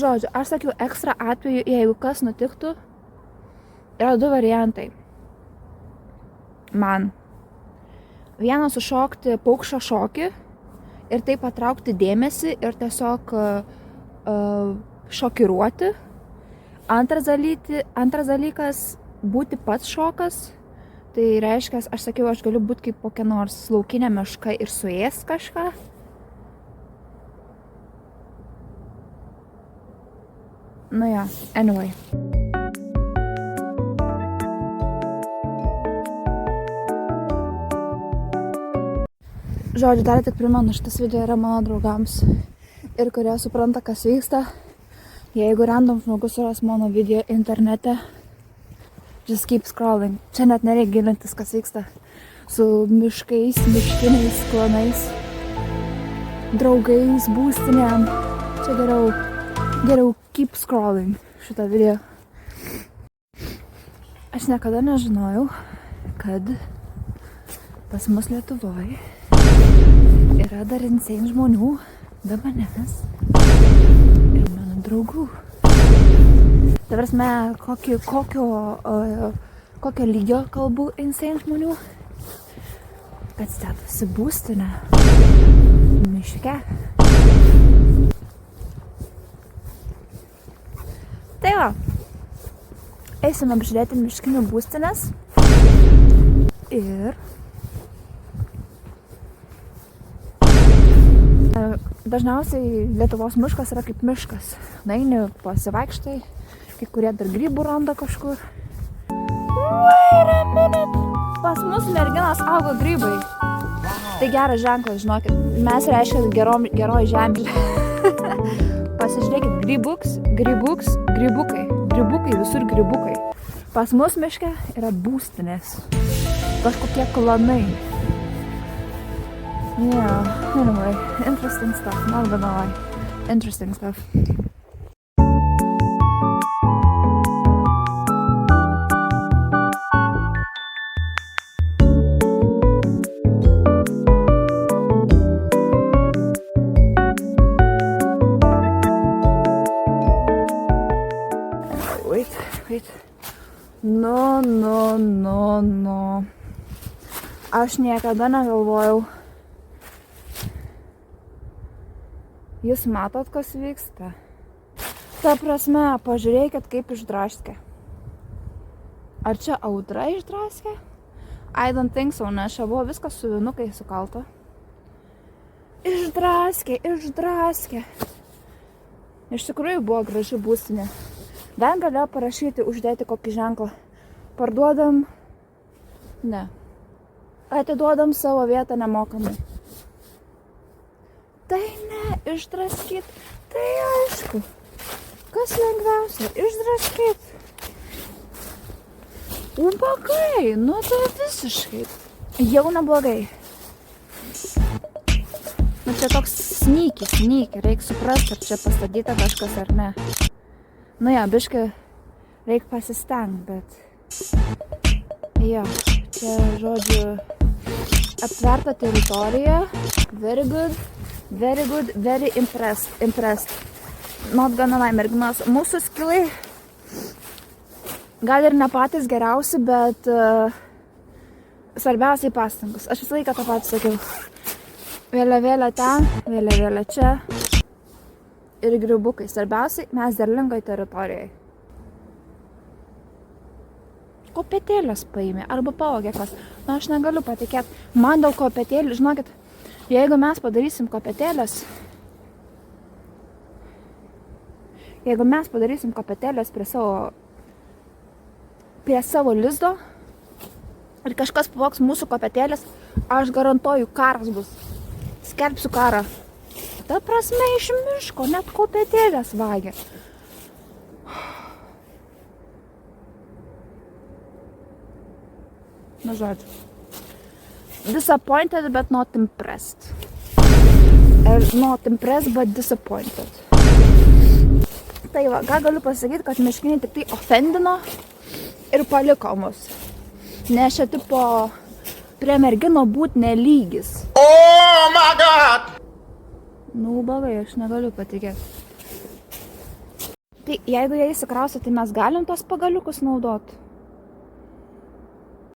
žodžiu, aš sakiau ekstra atveju, jeigu kas nutiktų, yra 2 variantai. Man. Vienas sušokti paukščio šokį ir taip patraukti dėmesį ir tiesiog šokiruoti. Antras dalykas būti pats šokas. Tai reiškia, aš sakiau, aš galiu būti kaip kokia nors laukinė meška ir suės kažką. Nu ja, anyway. Žodžiu, dar tik primenu, šitas video yra mano draugams ir kurie supranta, kas vyksta. Jeigu random žmogus suras mano video internete, just keep scrolling. Čia net nereikia gilintis, kas vyksta su miškais, miškiniais, klanais, draugais, būstinėm. Čia geriau keep scrolling šitą video. Aš niekada nežinojau, kad pas mus Lietuvoje yra dar insane žmonių be manęs ir mano draugų. Tai prasme, kokio lygio kalbų insane žmonių, kad statosi būstinę miške. Tai va, eisim apžiūrėti miškinių būstinės ir dažniausiai Lietuvos miškas yra kaip miškas. Naini, pasivaikštai, kai kurie dar grybų randa kažkur. Wait a minute! Pas mus merginos auga grybai. Tai geras ženklas, žinokit. Mes reiškia geroj žemė. Pasižiūrėkit, grybukai. Grybukai, visur grybukai. Pas mus miške yra būstinės. Kažkokie klanai. Yeah, anyway, interesting stuff, not gonna lie. Interesting stuff. Wait. No. Aš niekada negalvojau. Jūs matot, kas vyksta? Ta prasme, pažiūrėkit, kaip išdraskė. Ar čia audra išdraskė? I don't think so, nes čia buvo viskas su vinukai sukalta. Išdraskė. Iš tikrųjų buvo graži būstinė. Dar galėjo parašyti, uždėti kokį ženklą. Parduodam. Ne. Atiduodam savo vietą nemokamai. Tai ne, išdraskyt. Tai aišku. Kas lengviausia? Išdraskyt. Ubagai, nu tai visiškai. Jau neblogai. Nu čia toks snyki. Reikia suprasti, ar čia pastatyta kažkas ar ne. Nu ja, biškai reikia pasistengti, bet... Jo, čia žodžiu aptverta teritorija. Very good, very impressed. Not gonna lie, merginos. Mūsų skilai gal ir ne patys geriausi, bet svarbiausiai pastangos. Aš visą laiką tą patį sakiau. Vėliavėlė ten, vėliavėlė čia. Ir grybukai. Svarbiausiai mes derlingoj teritorijai. Kopėtėlės paėmė arba pavogė kas. Na, aš negaliu patikėti. Man dėl kopėtėlių, žinokit, jeigu mes padarysim kopėtėlės prie savo lizdo ir kažkas pavogs mūsų kopėtėlės, aš garantuoju, karas bus. Skelbsiu karą. Ta prasme iš miško, net kopėtėlės vagia. Nu, žodžiu. Disappointed, but not impressed. Not impressed, but disappointed. Tai va, ką galiu pasakyti, kad miškiniai tik tai ofendino ir paliko mus. Nes čia tipo prie mergino būt nelygis. Oh my God! Nu, bagai, aš negaliu patikėti. Tai jeigu jie įsikrausto, tai mes galim tos pagaliukus naudot?